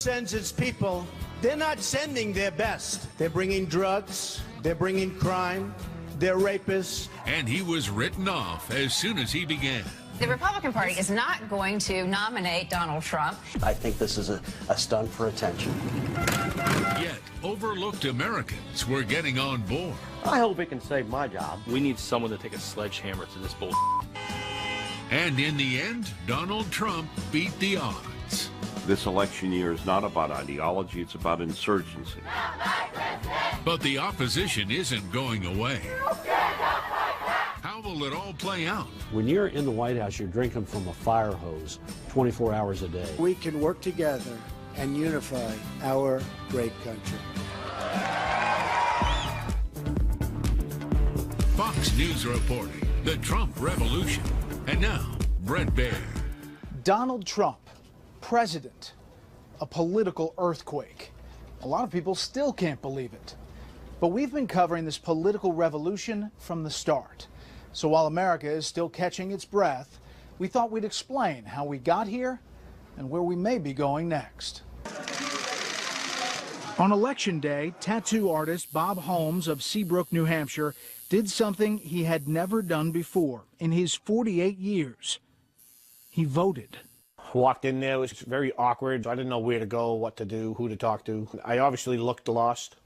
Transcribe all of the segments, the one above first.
sends its people, they're not sending their best. They're bringing drugs, they're bringing crime, they're rapists. And he was written off as soon as he began. The Republican Party is not going to nominate Donald Trump. I think this is a stunt for attention. Yet, overlooked Americans were getting on board. I hope it can save my job. We need someone to take a sledgehammer to this bull. And in the end, Donald Trump beat the odds. This election year is not about ideology, it's about insurgency. But the opposition isn't going away. How will it all play out? When you're in the White House, you're drinking from a fire hose 24 hours a day. We can work together and unify our great country. Fox News reporting the Trump revolution. And now, Brett Baer. Donald Trump, president, a political earthquake. A lot of people still can't believe it. But we've been covering this political revolution from the start. So while America is still catching its breath, we thought we'd explain how we got here and where we may be going next. On Election Day, tattoo artist Bob Holmes of Seabrook, New Hampshire, did something he had never done before in his 48 years. He voted. Walked in there, it was very awkward. I didn't know where to go, what to do, who to talk to. I obviously looked lost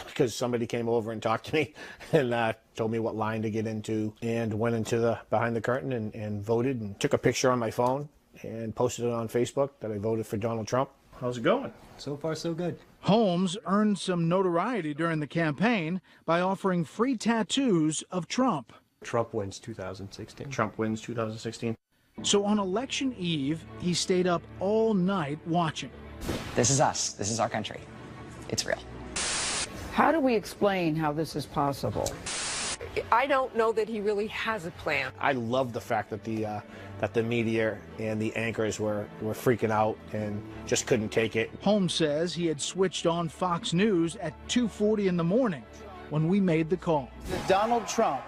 because somebody came over and talked to me and told me what line to get into, and went into the behind the curtain and voted, and took a picture on my phone and posted it on Facebook that I voted for Donald Trump. How's it going? So far, so good. Holmes earned some notoriety during the campaign by offering free tattoos of Trump. Trump wins 2016. Trump wins 2016. So on election eve, he stayed up all night watching. This is us. This is our country. It's real. How do we explain how this is possible? I don't know that he really has a plan. I love the fact that the media and the anchors were freaking out and just couldn't take it. Holmes says he had switched on Fox News at 2:40 in the morning when we made the call. Donald Trump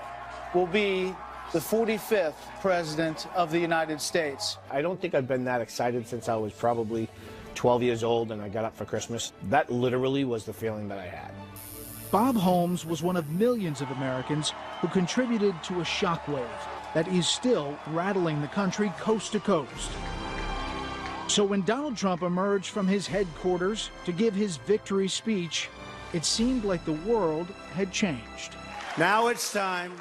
will be the 45th president of the United States. I don't think I've been that excited since I was probably 12 years old and I got up for Christmas. That literally was the feeling that I had. Bob Holmes was one of millions of Americans who contributed to a shockwave that is still rattling the country coast to coast. So when Donald Trump emerged from his headquarters to give his victory speech, it seemed like the world had changed. Now it's time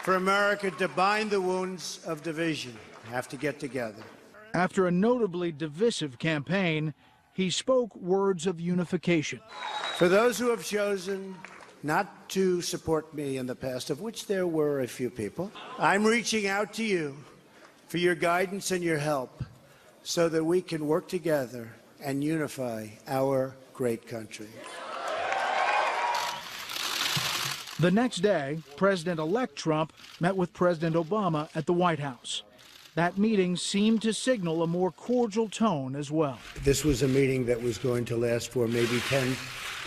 for America to bind the wounds of division. We have to get together. After a notably divisive campaign, he spoke words of unification. For those who have chosen not to support me in the past, of which there were a few people, I'm reaching out to you for your guidance and your help so that we can work together and unify our great country. The next day, President-elect Trump met with President Obama at the White House. That meeting seemed to signal a more cordial tone as well. This was a meeting that was going to last for maybe 10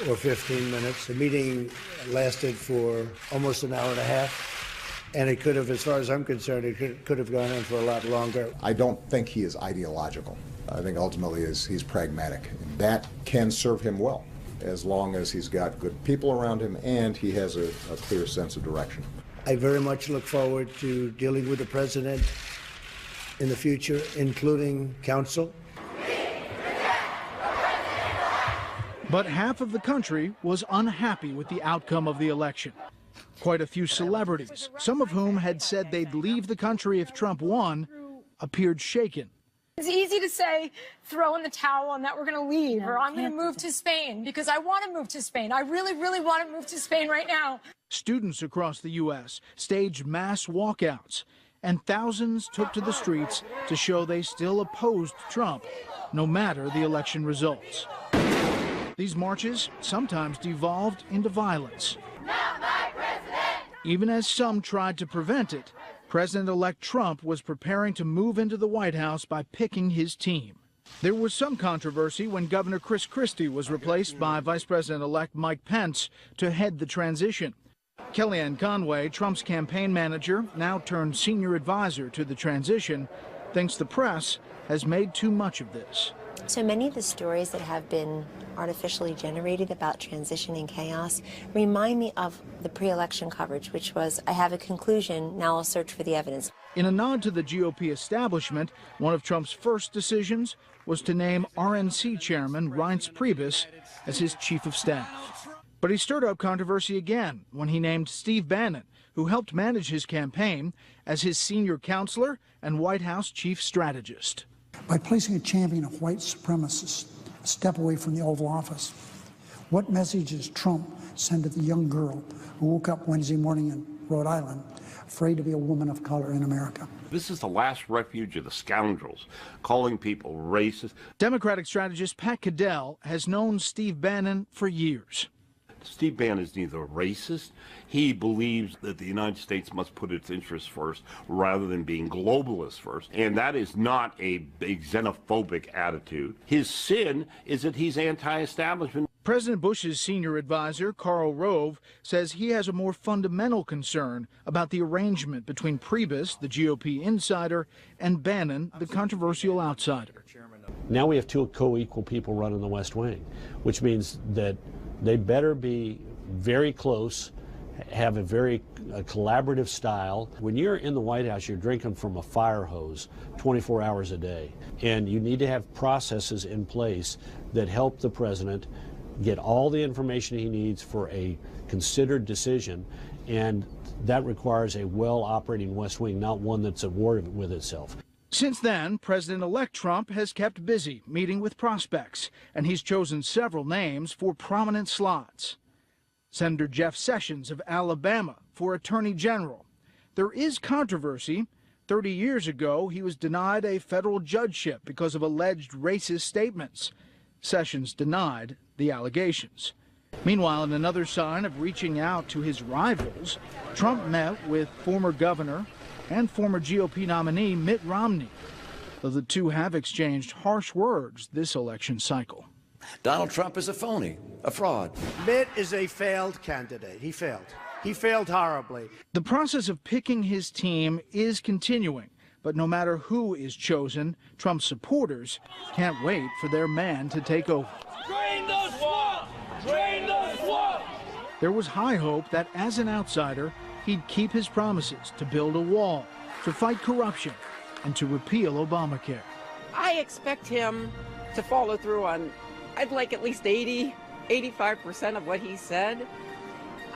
or 15 minutes. The meeting lasted for almost an hour and a half, and it could have, as far as I'm concerned, it could have gone on for a lot longer. I don't think he is ideological. I think ultimately he's pragmatic. That can serve him well, as long as he's got good people around him and he has a clear sense of direction. I very much look forward to dealing with the president in the future, including counsel. But half of the country was unhappy with the outcome of the election. Quite a few celebrities, some of whom had said they'd leave the country if Trump won, appeared shaken. It's easy to say, throw in the towel on that, we're going to leave, or I'm going to move to Spain, because I want to move to Spain. I really, really want to move to Spain right now. Students across the U.S. staged mass walkouts, and thousands took to the streets to show they still opposed Trump, no matter the election results. These marches sometimes devolved into violence. Not my president! Even as some tried to prevent it, President-elect Trump was preparing to move into the White House by picking his team. There was some controversy when Governor Chris Christie was replaced by Vice President-elect Mike Pence to head the transition. Kellyanne Conway, Trump's campaign manager, now turned senior advisor to the transition, thinks the press has made too much of this. So many of the stories that have been artificially generated about transition and chaos remind me of the pre-election coverage, which was, I have a conclusion, now I'll search for the evidence. In a nod to the GOP establishment, one of Trump's first decisions was to name RNC chairman Reince Priebus as his chief of staff. But he stirred up controversy again when he named Steve Bannon, who helped manage his campaign, as his senior counselor and White House chief strategist. By placing a champion of white supremacists a step away from the Oval Office, what message does Trump send to the young girl who woke up Wednesday morning in Rhode Island afraid to be a woman of color in America? This is the last refuge of the scoundrels, calling people racist. Democratic strategist Pat Caddell has known Steve Bannon for years. Steve Bannon is neither racist. He believes that the United States must put its interests first rather than being globalist first. And that is not a xenophobic attitude. His sin is that he's anti-establishment. President Bush's senior advisor, Karl Rove, says he has a more fundamental concern about the arrangement between Priebus, the GOP insider, and Bannon, the controversial outsider. Now we have two co-equal people running the West Wing, which means that they better be very close, have a very collaborative style. When you're in the White House, you're drinking from a fire hose 24 hours a day. And you need to have processes in place that help the president get all the information he needs for a considered decision. And that requires a well-operating West Wing, not one that's at war with itself. Since then, President-elect Trump has kept busy meeting with prospects, and he's chosen several names for prominent slots. Senator Jeff Sessions of Alabama for Attorney General. There is controversy. 30 years ago, he was denied a federal judgeship because of alleged racist statements. Sessions denied the allegations. Meanwhile, in another sign of reaching out to his rivals, Trump met with former governor and former GOP nominee Mitt Romney, though the two have exchanged harsh words this election cycle. Donald Trump is a phony, a fraud. Mitt is a failed candidate. He failed. He failed horribly. The process of picking his team is continuing, but no matter who is chosen, Trump's supporters can't wait for their man to take over. Drain the swamp! Drain the swamp! There was high hope that as an outsider, he'd keep his promises to build a wall, to fight corruption, and to repeal Obamacare. I expect him to follow through on, I'd like at least 85% of what he said.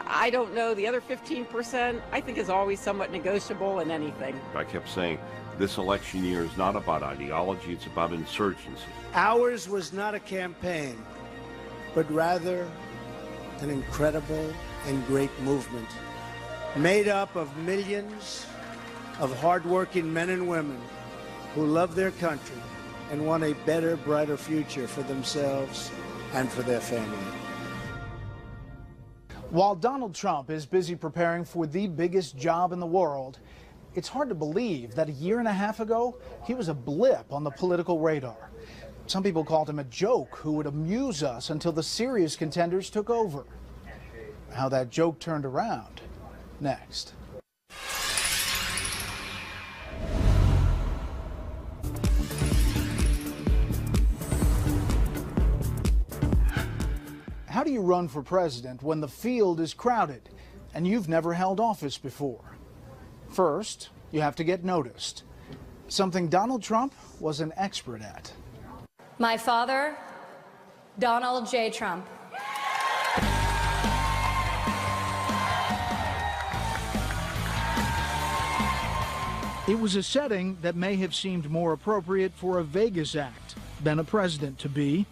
I don't know, the other 15% I think is always somewhat negotiable in anything. I kept saying, this election year is not about ideology, it's about insurgency. Ours was not a campaign, but rather an incredible and great movement made up of millions of hardworking men and women who love their country and want a better, brighter future for themselves and for their family. While Donald Trump is busy preparing for the biggest job in the world, it's hard to believe that a year and a half ago, he was a blip on the political radar. Some people called him a joke who would amuse us until the serious contenders took over. How that joke turned around, next. How do you run for president when the field is crowded and you've never held office before? First, you have to get noticed, something Donald Trump was an expert at. My father, Donald J. Trump. It was a setting that may have seemed more appropriate for a Vegas act than a president to be,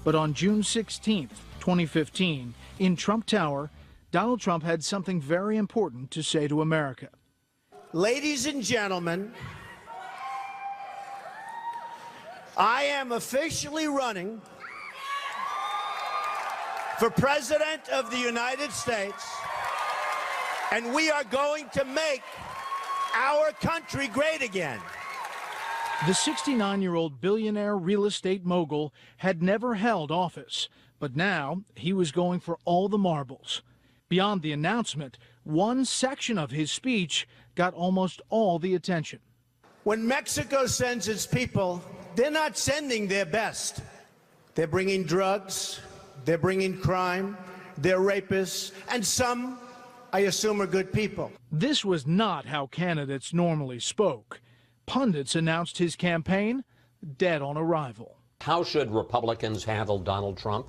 but on June 16th, 2015, in Trump Tower, Donald Trump had something very important to say to America. Ladies and gentlemen, I am officially running for President of the United States, and we are going to make our country great again. The 69-year-old billionaire real estate mogul had never held office, but now he was going for all the marbles. Beyond the announcement, one section of his speech got almost all the attention. When Mexico sends its people, they're not sending their best. They're bringing drugs, they're bringing crime, they're rapists, and some, I assume, are good people. This was not how candidates normally spoke. Pundits announced his campaign dead on arrival. How should Republicans handle Donald Trump?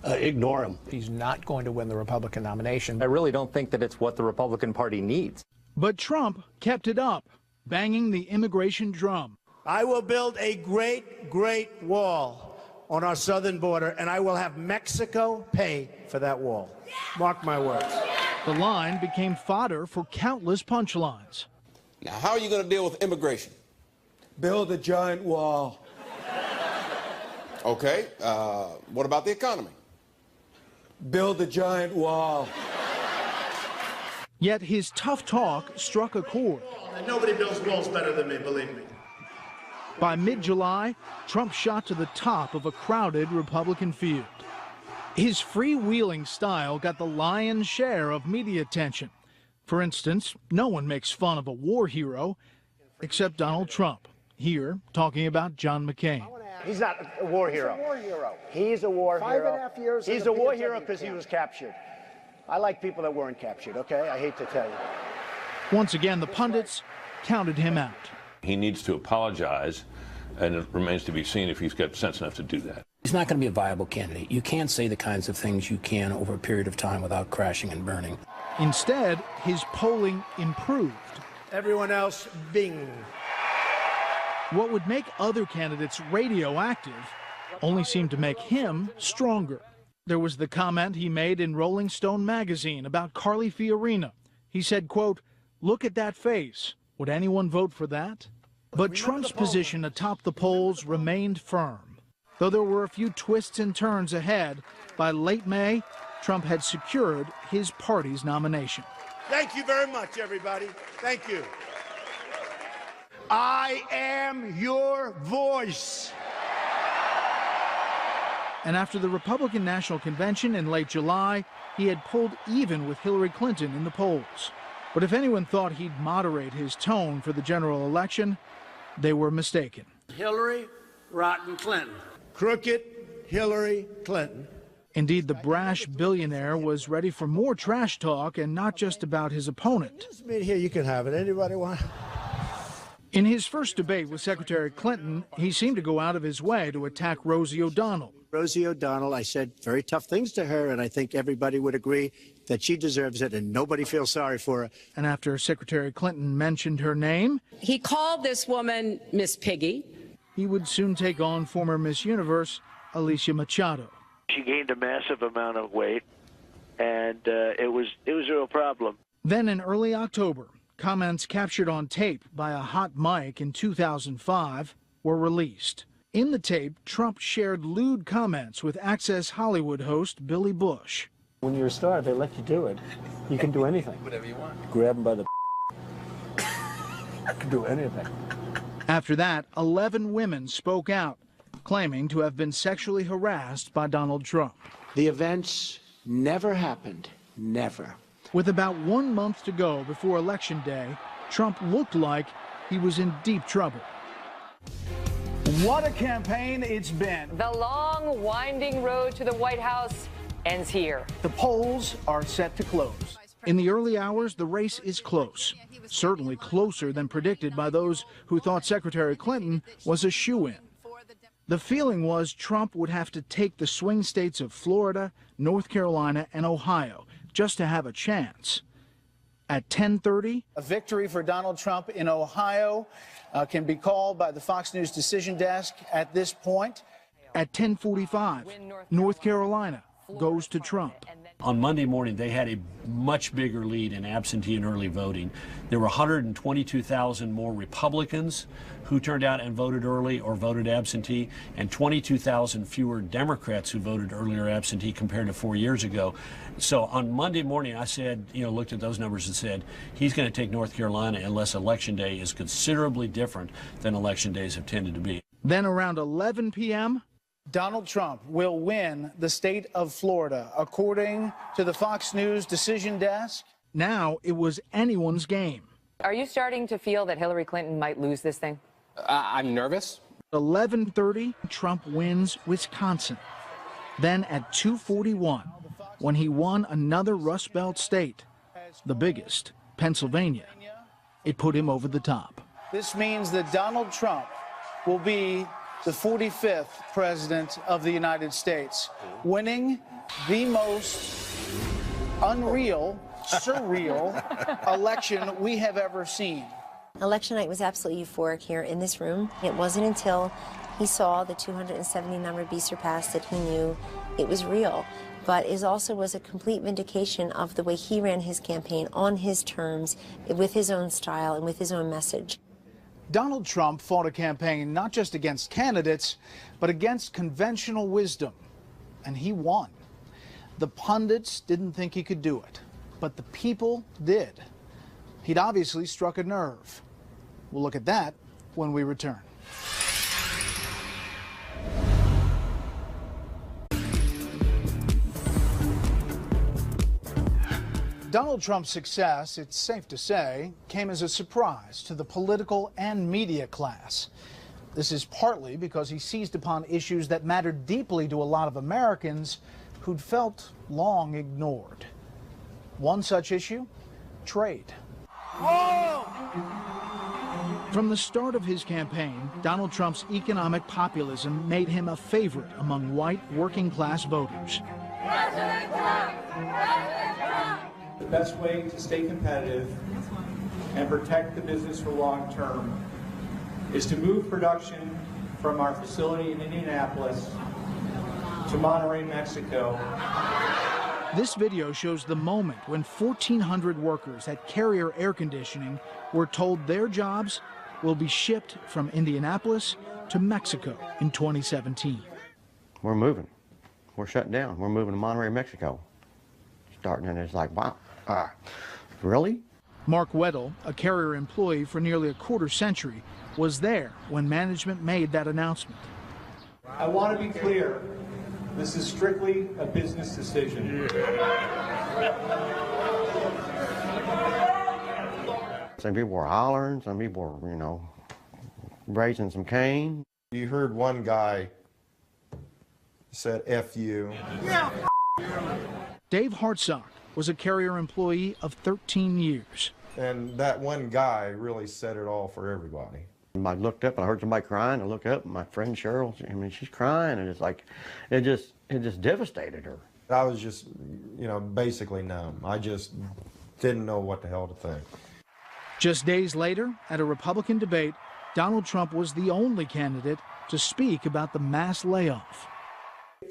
Ignore him. He's not going to win the Republican nomination. I really don't think that it's what the Republican Party needs. But Trump kept it up, banging the immigration drum. I will build a great, great wall on our southern border, and I will have Mexico pay for that wall. Mark my words. The line became fodder for countless punchlines. Now, how are you going to deal with immigration? Build a giant wall. Okay, what about the economy? Build a giant wall. Yet his tough talk struck a chord. And nobody builds walls better than me, believe me. By mid-July, Trump shot to the top of a crowded Republican field. His freewheeling style got the lion's share of media attention. For instance, no one makes fun of a war hero except Donald Trump, here talking about John McCain. He's not a war hero. He's a war hero. He's a war hero. 5.5 years. He's a war hero because he was captured. I like people that weren't captured, okay? I hate to tell you. Once again, the pundits counted him out. He needs to apologize, and it remains to be seen if he's got sense enough to do that. He's not going to be a viable candidate. You can't say the kinds of things you can over a period of time without crashing and burning. Instead, his polling improved. Everyone else, bing. What would make other candidates radioactive only seemed to make him stronger. There was the comment he made in Rolling Stone magazine about Carly Fiorina. He said, quote, "Look at that face. Would anyone vote for that?" But Trump's position atop the polls remained firm. Though there were a few twists and turns ahead, by late May, Trump had secured his party's nomination. Thank you very much, everybody. Thank you. I am your voice. And after the Republican National Convention in late July, he had pulled even with Hillary Clinton in the polls. But if anyone thought he'd moderate his tone for the general election, they were mistaken. Hillary, rotten Clinton. Crooked Hillary Clinton. Indeed, the brash billionaire was ready for more trash talk and not just about his opponent. Here, you can have it. Anybody want? In his first debate with Secretary Clinton, he seemed to go out of his way to attack Rosie O'Donnell. Rosie O'Donnell, I said very tough things to her, and I think everybody would agree that she deserves it, and nobody feels sorry for her. And after Secretary Clinton mentioned her name, he called this woman Miss Piggy. He would soon take on former Miss Universe, Alicia Machado. She gained a massive amount of weight, and it was a real problem. Then in early October, comments captured on tape by a hot mic in 2005 were released. In the tape, Trump shared lewd comments with Access Hollywood host Billy Bush. When you're a star, they let you do it. You can do anything. Whatever you want. Grab them by the I can do anything. After that, 11 women spoke out, claiming to have been sexually harassed by Donald Trump. The events never happened. Never. With about 1 month to go before Election Day, Trump looked like he was in deep trouble. What a campaign it's been. The long, winding road to the White House ends here. The polls are set to close. In the early hours, the race is close, certainly closer than predicted by those who thought Secretary Clinton was a shoo-in. The feeling was Trump would have to take the swing states of Florida, North Carolina, and Ohio just to have a chance. At 10:30, a victory for Donald Trump in Ohio can be called by the Fox News decision desk at this point. At 10:45, North Carolina goes to Trump. On Monday morning, they had a much bigger lead in absentee and early voting. There were 122,000 more Republicans who turned out and voted early or voted absentee, and 22,000 fewer Democrats who voted early or absentee compared to 4 years ago. So on Monday morning, I said, looked at those numbers and said, he's going to take North Carolina unless Election Day is considerably different than Election days have tended to be. Then around 11 p.m., Donald Trump will win the state of Florida, according to the Fox News decision desk. Now it was anyone's game. Are you starting to feel that Hillary Clinton might lose this thing? I'm nervous. 11:30, Trump wins Wisconsin. Then at 2:41, when he won another Rust Belt state, the biggest, Pennsylvania, it put him over the top. This means that Donald Trump will be the 45th president of the United States, winning the most unreal, surreal election we have ever seen. Election night was absolutely euphoric here in this room. It wasn't until he saw the 270 number be surpassed that he knew it was real. But it also was a complete vindication of the way he ran his campaign on his terms, with his own style and with his own message. Donald Trump fought a campaign not just against candidates, but against conventional wisdom, and he won. The pundits didn't think he could do it, but the people did. He'd obviously struck a nerve. We'll look at that when we return. Donald Trump's success, it's safe to say, came as a surprise to the political and media class. This is partly because he seized upon issues that mattered deeply to a lot of Americans who'd felt long ignored. One such issue, trade. Whoa! From the start of his campaign, Donald Trump's economic populism made him a favorite among white working-class voters. President Trump! President Trump! The best way to stay competitive and protect the business for long term is to move production from our facility in Indianapolis to Monterrey, Mexico. This video shows the moment when 1,400 workers at Carrier Air Conditioning were told their jobs will be shipped from Indianapolis to Mexico in 2017. We're moving. We're shutting down. We're moving to Monterrey, Mexico. Starting, and it's like, wow, really? Mark Weddle, a Carrier employee for nearly a quarter century, was there when management made that announcement. I want to be clear. This is strictly a business decision. Some people were hollering, some people were, you know, raising some cane. You heard one guy said, F you. Yeah. Dave Hartsock was a Carrier employee of 13 years. And that one guy really said it all for everybody. I looked up and I heard somebody crying. I looked up and my friend Cheryl, I mean, she's crying, and it's like, it just devastated her. I was just, you know, basically numb. I just didn't know what the hell to think. Just days later, at a Republican debate, Donald Trump was the only candidate to speak about the mass layoff.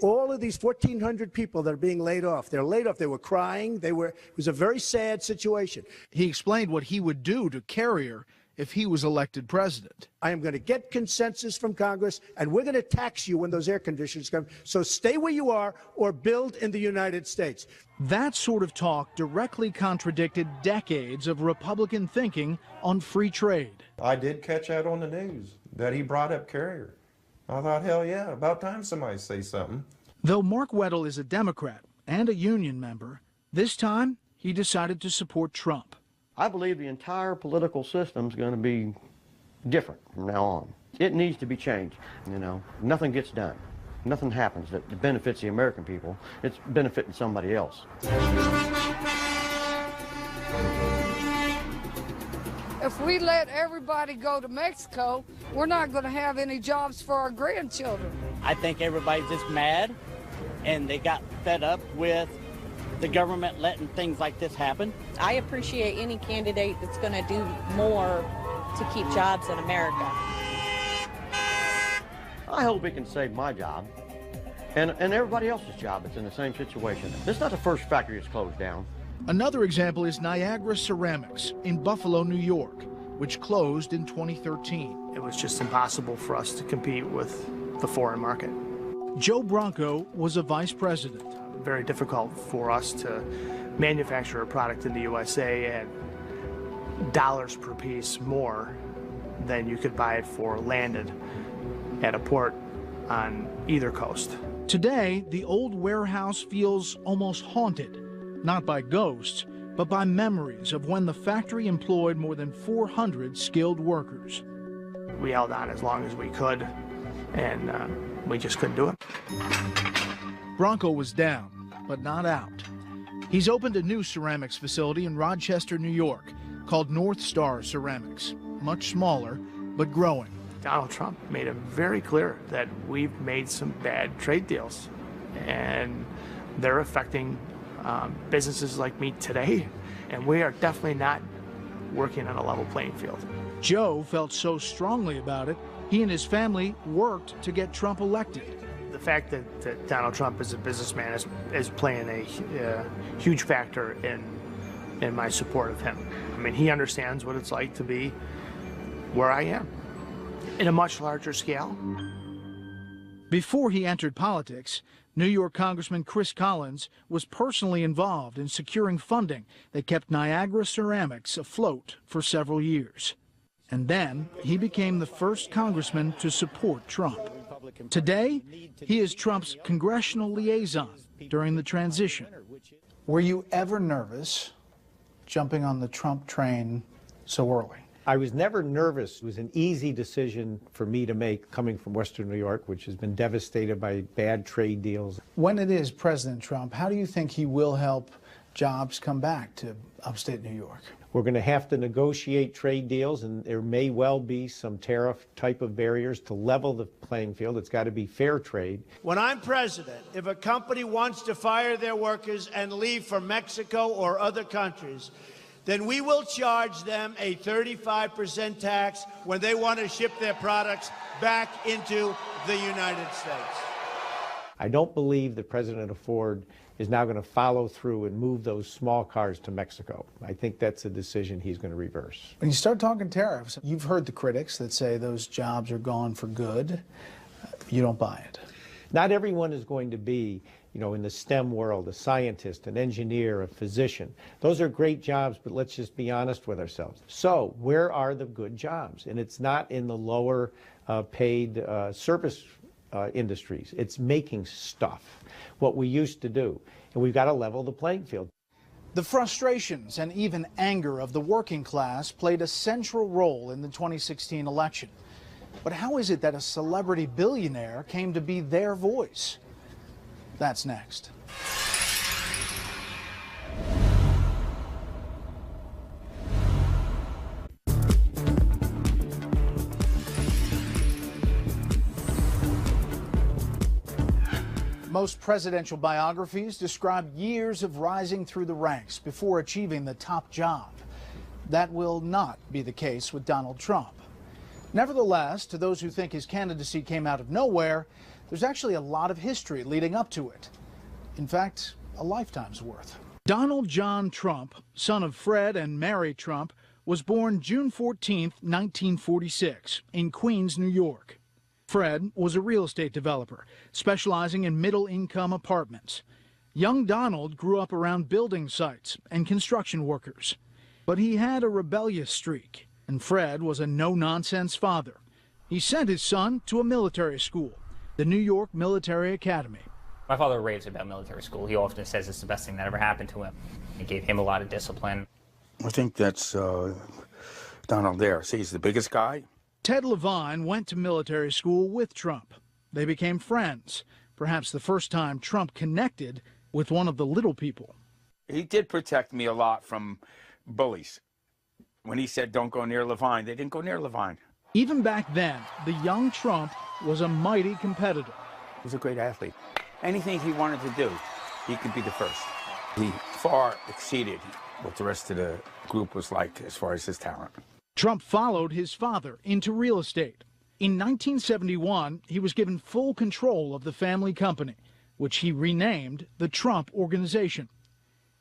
All of these 1,400 people that are being laid off, they're laid off. They were crying. It was a very sad situation. He explained what he would do to Carrier if he was elected president. I am going to get consensus from Congress, and we're going to tax you when those air conditioners come. So stay where you are or build in the United States. That sort of talk directly contradicted decades of Republican thinking on free trade. I did catch out on the news that he brought up Carrier. I thought, hell yeah, about time somebody say something. Though Mark Weddle is a Democrat and a union member, this time he decided to support Trump. I believe the entire political system is going to be different from now on. It needs to be changed. You know, nothing gets done. Nothing happens that benefits the American people. It's benefiting somebody else. If we let everybody go to Mexico, we're not going to have any jobs for our grandchildren. I think everybody's just mad, and they got fed up with the government letting things like this happen. I appreciate any candidate that's going to do more to keep jobs in America. I hope it can save my job and everybody else's job that's in the same situation. This is not the first factory that's closed down. Another example is Niagara Ceramics in Buffalo, New York, which closed in 2013. It was just impossible for us to compete with the foreign market. Joe Bronco was a vice president. Very difficult for us to manufacture a product in the USA at dollars per piece more than you could buy it for landed at a port on either coast. Today, the old warehouse feels almost haunted, not by ghosts, but by memories of when the factory employed more than 400 skilled workers. We held on as long as we could. and we just couldn't do it. Bronco was down, but not out. He's opened a new ceramics facility in Rochester, New York, called North Star Ceramics. Much smaller, but growing. Donald Trump made it very clear that we've made some bad trade deals, and they're affecting businesses like me today, and we are definitely not working on a level playing field. Joe felt so strongly about it, he and his family worked to get Trump elected. The fact that Donald Trump is a businessman is playing a huge factor in my support of him. I mean, he understands what it's like to be where I am, in a much larger scale. Before he entered politics, New York Congressman Chris Collins was personally involved in securing funding that kept Niagara Ceramics afloat for several years. And then he became the first congressman to support Trump. Today, he is Trump's congressional liaison during the transition. Were you ever nervous jumping on the Trump train so early? I was never nervous. It was an easy decision for me to make coming from Western New York, which has been devastated by bad trade deals. When it is President Trump, how do you think he will help jobs come back to upstate New York? We're going to have to negotiate trade deals, and there may well be some tariff type of barriers to level the playing field. It's got to be fair trade. When I'm president, if a company wants to fire their workers and leave for Mexico or other countries, then we will charge them a 35% tax when they want to ship their products back into the United States. I don't believe that President Ford is now going to follow through and move those small cars to Mexico. I think that's a decision he's going to reverse. When you start talking tariffs, you've heard the critics that say those jobs are gone for good. You don't buy it. Not everyone is going to be, in the STEM world, a scientist, an engineer, a physician. Those are great jobs, but let's just be honest with ourselves. So where are the good jobs? And it's not in the lower paid service industries. It's making stuff, what we used to do. And we've got to level the playing field. The frustrations and even anger of the working class played a central role in the 2016 election. But how is it that a celebrity billionaire came to be their voice? That's next. Most presidential biographies describe years of rising through the ranks before achieving the top job. That will not be the case with Donald Trump. Nevertheless, to those who think his candidacy came out of nowhere, there's actually a lot of history leading up to it. In fact, a lifetime's worth. Donald John Trump, son of Fred and Mary Trump, was born June 14, 1946, in Queens, New York. Fred was a real estate developer, specializing in middle-income apartments. Young Donald grew up around building sites and construction workers. But he had a rebellious streak, and Fred was a no-nonsense father. He sent his son to a military school, the New York Military Academy. My father raves about military school. He often says it's the best thing that ever happened to him. It gave him a lot of discipline. I think that's Donald there. See, he's the biggest guy. Ted Levine went to military school with Trump. They became friends, perhaps the first time Trump connected with one of the little people. He did protect me a lot from bullies. When he said, don't go near Levine, they didn't go near Levine. Even back then, the young Trump was a mighty competitor. He was a great athlete. Anything he wanted to do, he could be the first. He far exceeded what the rest of the group was like as far as his talent. Trump followed his father into real estate. In 1971, he was given full control of the family company, which he renamed the Trump Organization.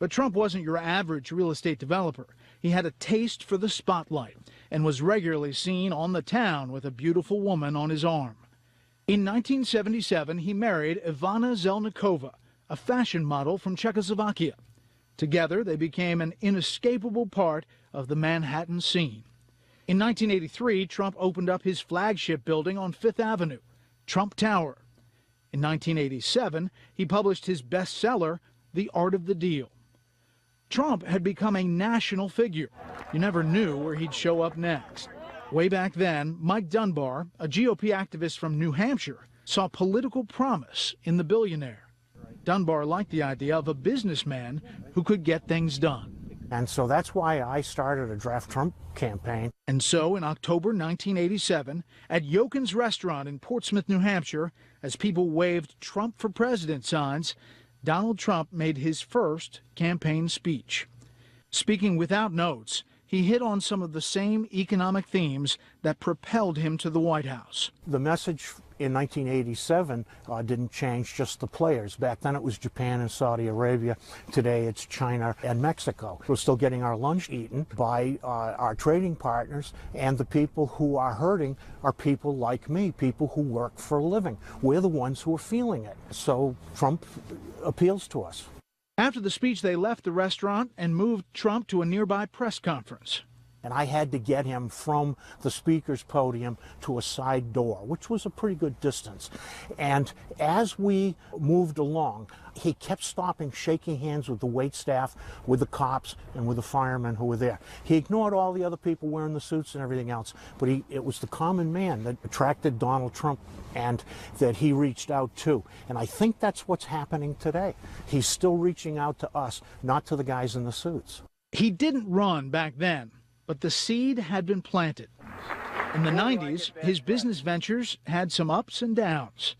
But Trump wasn't your average real estate developer. He had a taste for the spotlight and was regularly seen on the town with a beautiful woman on his arm. In 1977, he married Ivana Zelnikova, a fashion model from Czechoslovakia. Together, they became an inescapable part of the Manhattan scene. In 1983, Trump opened up his flagship building on Fifth Avenue, Trump Tower. In 1987, he published his bestseller, The Art of the Deal. Trump had become a national figure. You never knew where he'd show up next. Way back then, Mike Dunbar, a GOP activist from New Hampshire, saw political promise in the billionaire. Dunbar liked the idea of a businessman who could get things done. And so that's why I started a Draft Trump campaign. And so in October 1987, at Yokin's Restaurant in Portsmouth, New Hampshire, as people waved Trump for President signs, Donald Trump made his first campaign speech. Speaking without notes, he hit on some of the same economic themes that propelled him to the White House. The message in 1987 didn't change, just the players. Back then it was Japan and Saudi Arabia. Today it's China and Mexico. We're still getting our lunch eaten by our trading partners, and the people who are hurting are people like me, people who work for a living. We're the ones who are feeling it. So Trump appeals to us. After the speech, they left the restaurant and moved Trump to a nearby press conference. And I had to get him from the speaker's podium to a side door, which was a pretty good distance. And as we moved along, he kept stopping, shaking hands with the waitstaff, with the cops, and with the firemen who were there. He ignored all the other people wearing the suits and everything else, but it was the common man that attracted Donald Trump and that he reached out to. And I think that's what's happening today. He's still reaching out to us, not to the guys in the suits. He didn't run back then, but the seed had been planted. In the 90s, his business ventures had some ups and downs,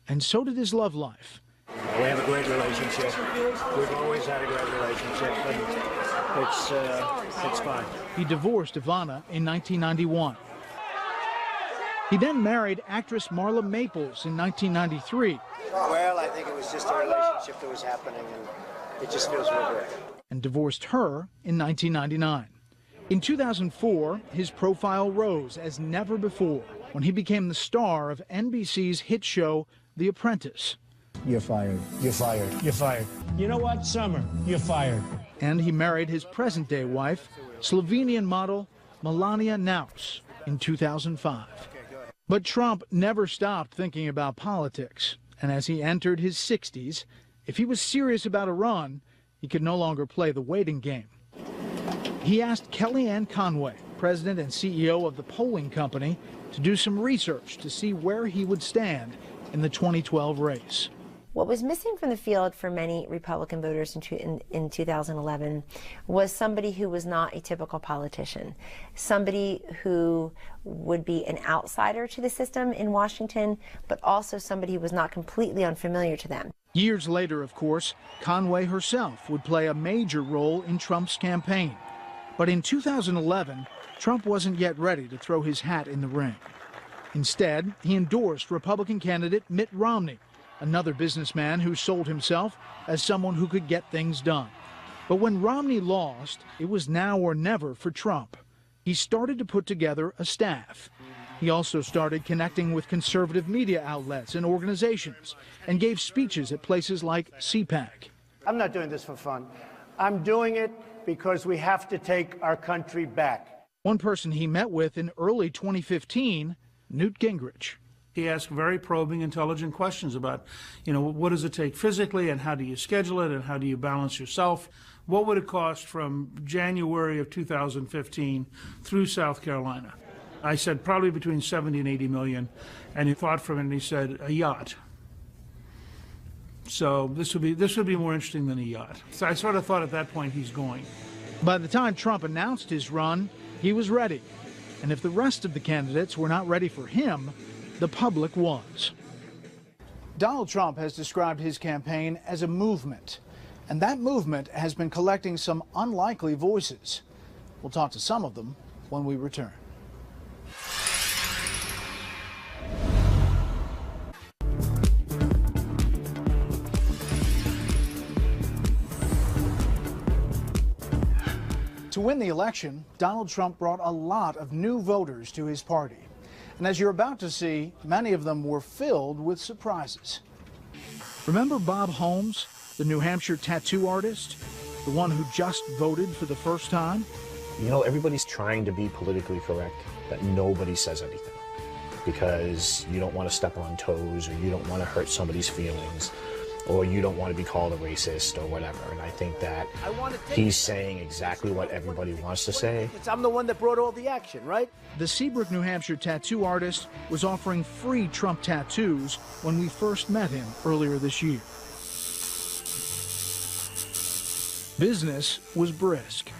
and so did his love life. We have a great relationship. We've always had a great relationship, and it's fine. He divorced Ivana in 1991. He then married actress Marla Maples in 1993. Well, I think it was just a relationship that was happening, and it just feels real good. And divorced her in 1999. In 2004, his profile rose as never before when he became the star of NBC's hit show, The Apprentice. You're fired. You're fired. You're fired. You know what, Summer? You're fired. And he married his present-day wife, Slovenian model Melania Naus, in 2005. But Trump never stopped thinking about politics, and as he entered his 60s, if he was serious about a run, he could no longer play the waiting game. He asked Kellyanne Conway, president and CEO of the polling company, to do some research to see where he would stand in the 2012 race. What was missing from the field for many Republican voters in 2011 was somebody who was not a typical politician, somebody who would be an outsider to the system in Washington, but also somebody who was not completely unfamiliar to them. Years later, of course, Conway herself would play a major role in Trump's campaign. But in 2011, Trump wasn't yet ready to throw his hat in the ring. Instead, he endorsed Republican candidate Mitt Romney, another businessman who sold himself as someone who could get things done. But when Romney lost, it was now or never for Trump. He started to put together a staff. He also started connecting with conservative media outlets and organizations and gave speeches at places like CPAC. I'm not doing this for fun. I'm doing it because we have to take our country back. One person he met with in early 2015, Newt Gingrich. He asked very probing, intelligent questions about, what does it take physically and how do you schedule it and how do you balance yourself? What would it cost from January of 2015 through South Carolina? I said probably between 70 and 80 million, and he thought from it and he said a yacht. So this would be more interesting than a yacht. So I sort of thought at that point he's going. By the time Trump announced his run, he was ready. And if the rest of the candidates were not ready for him, the public was. Donald Trump has described his campaign as a movement, and that movement has been collecting some unlikely voices. We'll talk to some of them when we return. To win the election, Donald Trump brought a lot of new voters to his party. And as you're about to see, many of them were filled with surprises. Remember Bob Holmes, the New Hampshire tattoo artist? The one who just voted for the first time? Everybody's trying to be politically correct, but nobody says anything because you don't want to step on toes or you don't want to hurt somebody's feelings. or you don't want to be called a racist or whatever. And I think that he's saying exactly what everybody wants to say. I'm the one that brought all the action, right? The Seabrook, New Hampshire tattoo artist was offering free Trump tattoos when we first met him earlier this year. Business was brisk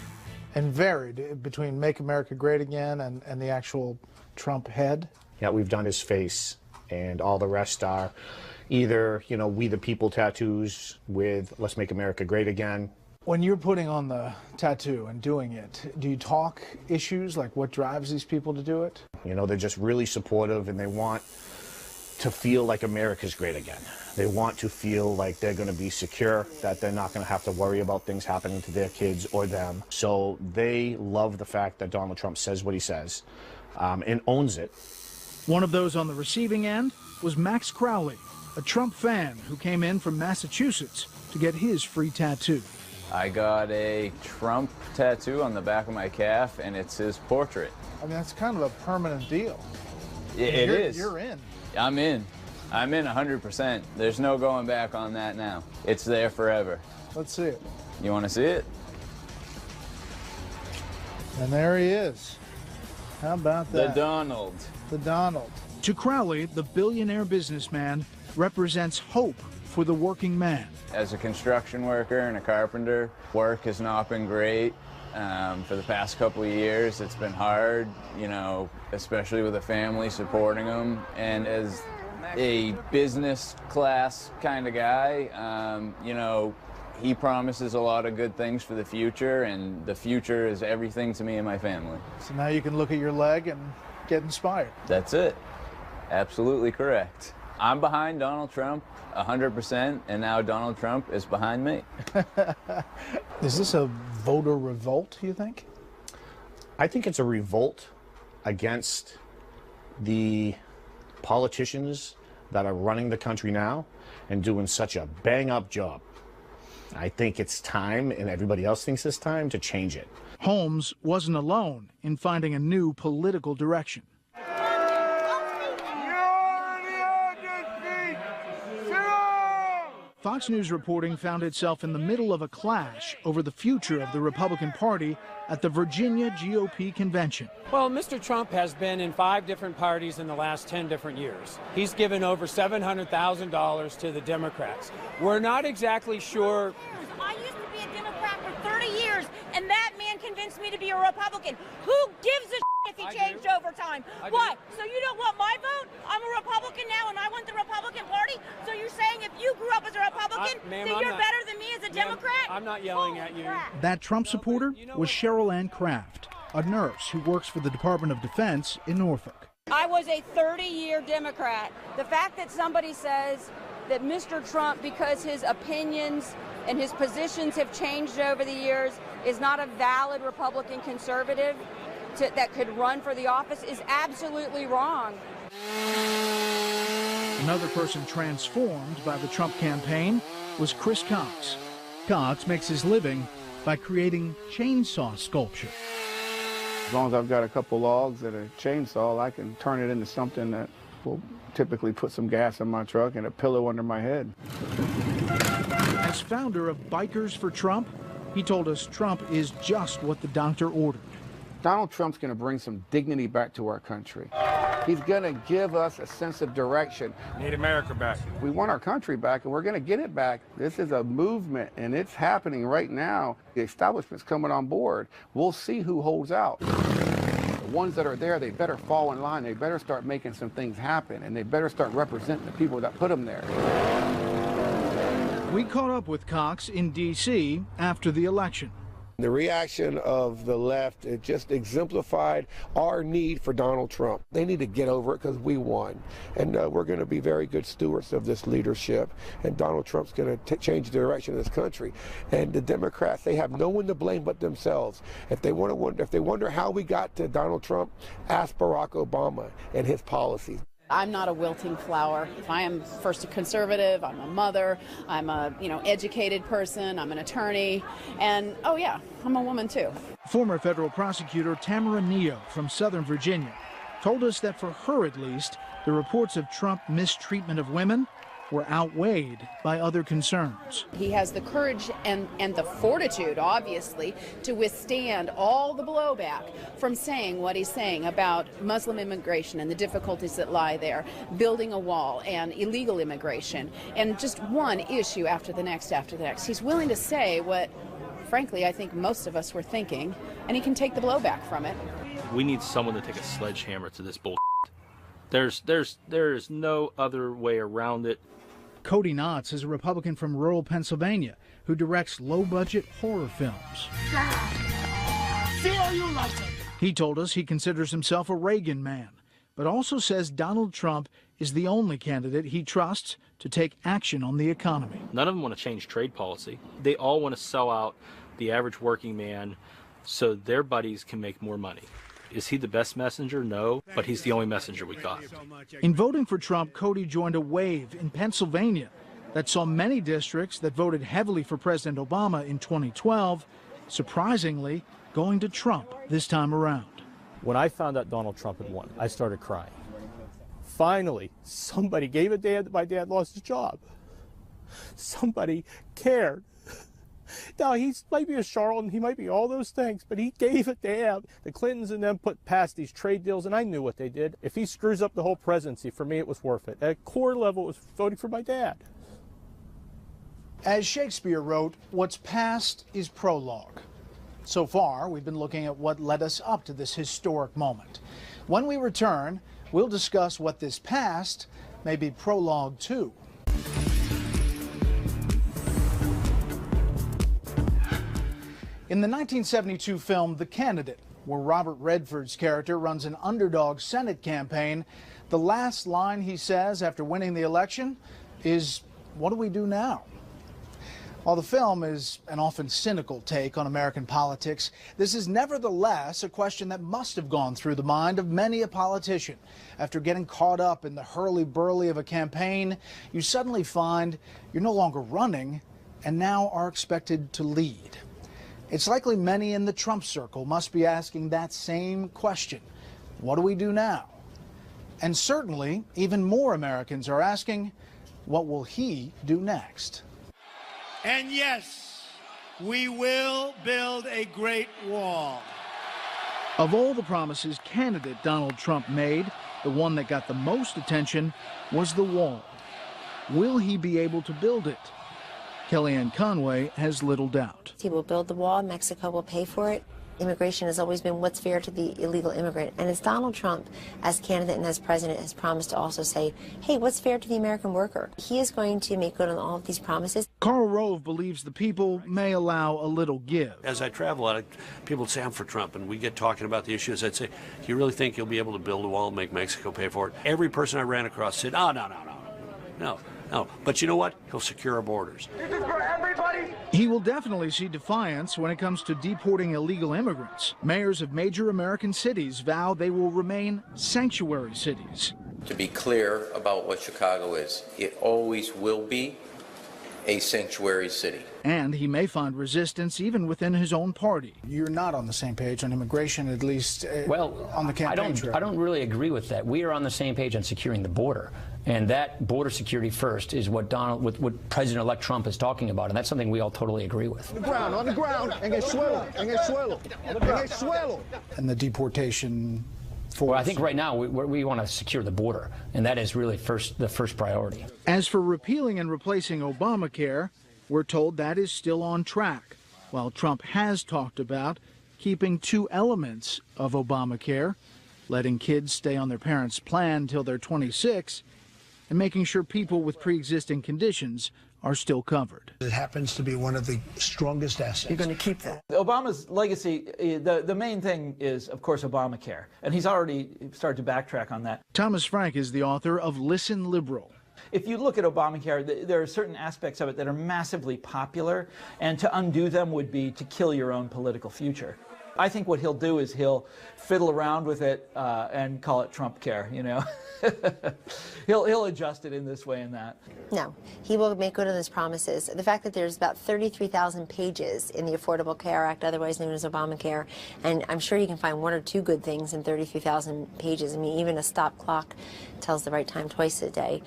and varied between Make America Great Again and the actual Trump head. Yeah, we've done his face, and all the rest are either, you know, We the People tattoos with Let's Make America Great Again. When you're putting on the tattoo and doing it, do you talk issues like what drives these people to do it? You know, they're just really supportive, and they want to feel like America's great again. They want to feel like they're going to be secure, that they're not going to have to worry about things happening to their kids or them. So they love the fact that Donald Trump says what he says and owns it. One of those on the receiving end was Max Crowley, a Trump fan who came in from Massachusetts to get his free tattoo. I got a Trump tattoo on the back of my calf, and it's his portrait. I mean, that's kind of a permanent deal. It is. You're in. I'm in. I'm in 100%. There's no going back on that now. It's there forever. Let's see it. You want to see it? And there he is. How about that? The Donald. The Donald. To Crowley, the billionaire businessman represents hope for the working man. As a construction worker and a carpenter, work has not been great. For the past couple of years, it's been hard, you know, especially with a family supporting them. And as a business class kind of guy, you know, he promises a lot of good things for the future, and the future is everything to me and my family. So now you can look at your leg and get inspired. That's it. Absolutely correct. I'm behind Donald Trump 100%, and now Donald Trump is behind me. Is this a voter revolt, you think? I think it's a revolt against the politicians that are running the country now and doing such a bang-up job. I think it's time, and everybody else thinks it's time, to change it. Holmes wasn't alone in finding a new political direction. Fox News reporting found itself in the middle of a clash over the future of the Republican Party at the Virginia GOP convention. Well, Mr. Trump has been in 5 different parties in the last 10 different years. He's given over $700,000 to the Democrats. We're not exactly sure. I used to be a Democrat for 30 years, and that man convinced me to be a Republican. Who gives a if he changed over time? What? So you don't want my vote? I'm a Republican now, and I want the Republican Party? So you're saying if you grew up as a Republican, then you're better than me as a Democrat? I'm not yelling at you. That Trump supporter was Cheryl Ann Kraft, a nurse who works for the Department of Defense in Norfolk. I was a 30-year Democrat. The fact that somebody says that Mr. Trump, because his opinions and his positions have changed over the years, is not a valid Republican conservative that could run for the office is absolutely wrong. Another person transformed by the Trump campaign was Chris Cox. Cox makes his living by creating chainsaw sculpture. As long as I've got a couple logs and a chainsaw, I can turn it into something that will typically put some gas in my truck and a pillow under my head. As founder of Bikers for Trump, he told us Trump is just what the doctor ordered. Donald Trump's going to bring some dignity back to our country. He's going to give us a sense of direction. Need America back. We want our country back, and we're going to get it back. This is a movement, and it's happening right now. The establishment's coming on board. We'll see who holds out. The ones that are there, they better fall in line. They better start making some things happen, and they better start representing the people that put them there. We caught up with Cox in D.C. after the election. The reaction of the left, it just exemplified our need for Donald Trump. They need to get over it because we won. And we're going to be very good stewards of this leadership. And Donald Trump's going to change the direction of this country. And the Democrats, they have no one to blame but themselves. If they wonder how we got to Donald Trump, ask Barack Obama and his policies. I'm not a wilting flower. I am first a conservative, I'm a mother, I'm a educated person, I'm an attorney, and oh yeah, I'm a woman too. Former federal prosecutor Tamara Neo from Southern Virginia told us that for her at least, the reports of Trump mistreatment of women were outweighed by other concerns. He has the courage and the fortitude, obviously, to withstand all the blowback from saying what he's saying about Muslim immigration and the difficulties that lie there, building a wall and illegal immigration, and just one issue after the next after the next. He's willing to say what, frankly, I think most of us were thinking, and he can take the blowback from it. We need someone to take a sledgehammer to this bull. There's no other way around it. Cody Knotts is a Republican from rural Pennsylvania who directs low-budget horror films. He told us he considers himself a Reagan man, but also says Donald Trump is the only candidate he trusts to take action on the economy. None of them want to change trade policy. They all want to sell out the average working man so their buddies can make more money. Is he the best messenger? No, but he's the only messenger we got. In voting for Trump, Cody joined a wave in Pennsylvania that saw many districts that voted heavily for President Obama in 2012, surprisingly, going to Trump this time around. When I found out Donald Trump had won, I started crying. Finally, somebody gave a damn that my dad lost his job. Somebody cared. Now, he might be a charlatan, he might be all those things, but he gave a damn. The Clintons and them put past these trade deals, and I knew what they did. If he screws up the whole presidency, for me, it was worth it. At a core level, it was voting for my dad. As Shakespeare wrote, what's past is prologue. So far, we've been looking at what led us up to this historic moment. When we return, we'll discuss what this past may be prologue to. In the 1972 film The Candidate, where Robert Redford's character runs an underdog Senate campaign, the last line he says after winning the election is, "What do we do now?" While the film is an often cynical take on American politics, this is nevertheless a question that must have gone through the mind of many a politician. After getting caught up in the hurly-burly of a campaign, you suddenly find you're no longer running and now are expected to lead. It's likely many in the Trump circle must be asking that same question. What do we do now? And certainly, even more Americans are asking, what will he do next? And yes, we will build a great wall. Of all the promises candidate Donald Trump made, the one that got the most attention was the wall. Will he be able to build it? Kellyanne Conway has little doubt. He will build the wall. Mexico will pay for it. Immigration has always been what's fair to the illegal immigrant. And as Donald Trump, as candidate and as president, has promised to also say, hey, what's fair to the American worker? He is going to make good on all of these promises. Karl Rove believes the people may allow a little give. As I travel, people would say, I'm for Trump, and we get talking about the issues. I'd say, do you really think you'll be able to build a wall and make Mexico pay for it? Every person I ran across said, oh, no. But you know what? He'll secure our borders. This is for everybody. He will definitely see defiance when it comes to deporting illegal immigrants. Mayors of major American cities vow they will remain sanctuary cities. To be clear about what Chicago is, it always will be a sanctuary city. And he may find resistance even within his own party. You're not on the same page on immigration, at least on the campaign trail. I don't really agree with that. We are on the same page on securing the border. And that border security first is what what President-elect Trump is talking about, and that's something we all totally agree with. On the ground, en el suelo. And the deportation force. Well, I think right now we want to secure the border, and that is really the first priority. As for repealing and replacing Obamacare, we're told that is still on track, while Trump has talked about keeping two elements of Obamacare, letting kids stay on their parents' plan till they're 26, and making sure people with pre-existing conditions are still covered. It happens to be one of the strongest assets. You're going to keep that. Obama's legacy, the main thing is, of course, Obamacare, and he's already started to backtrack on that. Thomas Frank is the author of Listen Liberal. If you look at Obamacare, there are certain aspects of it that are massively popular, and to undo them would be to kill your own political future. I think what he'll do is he'll fiddle around with it and call it Trump Care, you know. He'll adjust it in this way and that. No, he will make good on his promises. The fact that there's about 33,000 pages in the Affordable Care Act, otherwise known as Obamacare, and I'm sure you can find one or two good things in 33,000 pages. I mean, even a stop clock tells the right time twice a day.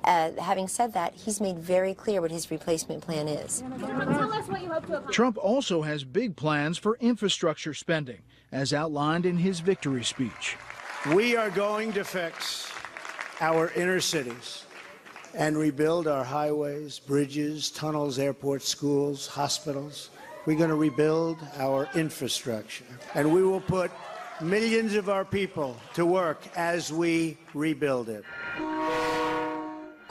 Having said that, he's made very clear what his replacement plan is. Tell us what you hope to accomplish. Trump also has big plans for infrastructure spending, as outlined in his victory speech. We are going to fix our inner cities and rebuild our highways, bridges, tunnels, airports, schools, hospitals. We're going to rebuild our infrastructure, and we will put millions of our people to work as we rebuild it.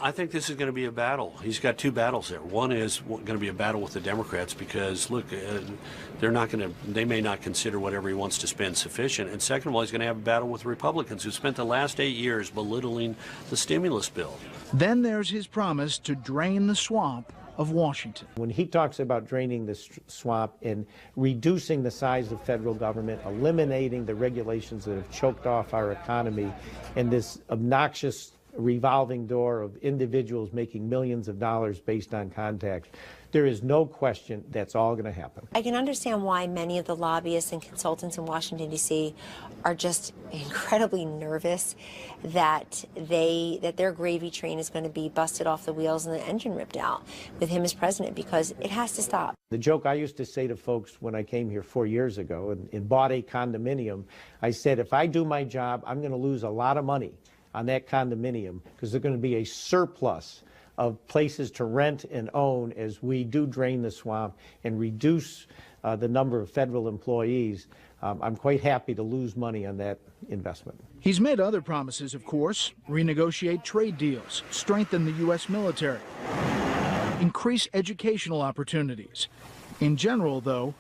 I think this is going to be a battle. He's got two battles there. One is going to be a battle with the Democrats because, look, they may not consider whatever he wants to spend sufficient. And second of all, he's going to have a battle with Republicans who spent the last 8 years belittling the stimulus bill. Then there's his promise to drain the swamp of Washington. When he talks about draining the swamp and reducing the size of federal government, eliminating the regulations that have choked off our economy, and this obnoxious revolving door of individuals making millions of dollars based on contacts, there is no question that's all going to happen. I can understand why many of the lobbyists and consultants in Washington, D.C. are just incredibly nervous that their gravy train is going to be busted off the wheels and the engine ripped out with him as president, because it has to stop. The joke I used to say to folks when I came here 4 years ago and bought a condominium, I said, if I do my job, I'm going to lose a lot of money on that condominium because there's going to be a surplus of places to rent and own as we do drain the swamp and reduce the number of federal employees. I'm quite happy to lose money on that investment. He's made other promises, of course: renegotiate trade deals, strengthen the U.S. military, increase educational opportunities. In general, though,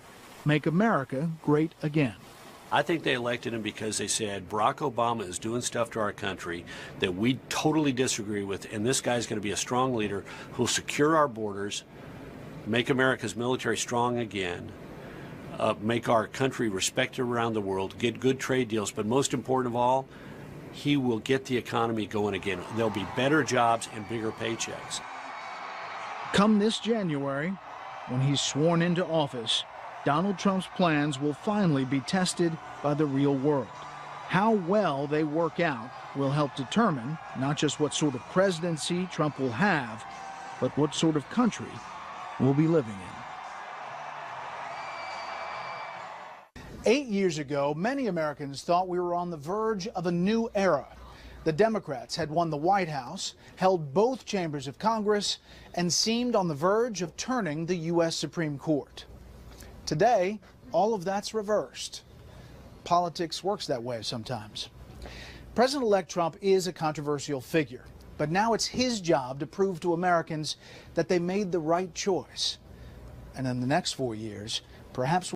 make America great again. I think they elected him because they said Barack Obama is doing stuff to our country that we totally disagree with, and this guy's going to be a strong leader who'll secure our borders, make America's military strong again, make our country respected around the world, get good trade deals, but most important of all, he will get the economy going again. There'll be better jobs and bigger paychecks. Come this January, when he's sworn into office, Donald Trump's plans will finally be tested by the real world. How well they work out will help determine not just what sort of presidency Trump will have, but what sort of country we'll be living in. 8 years ago, many Americans thought we were on the verge of a new era. The Democrats had won the White House, held both chambers of Congress, and seemed on the verge of turning the U.S. Supreme Court. Today, all of that's reversed. Politics works that way sometimes. President-elect Trump is a controversial figure, but now it's his job to prove to Americans that they made the right choice. And in the next 4 years, perhaps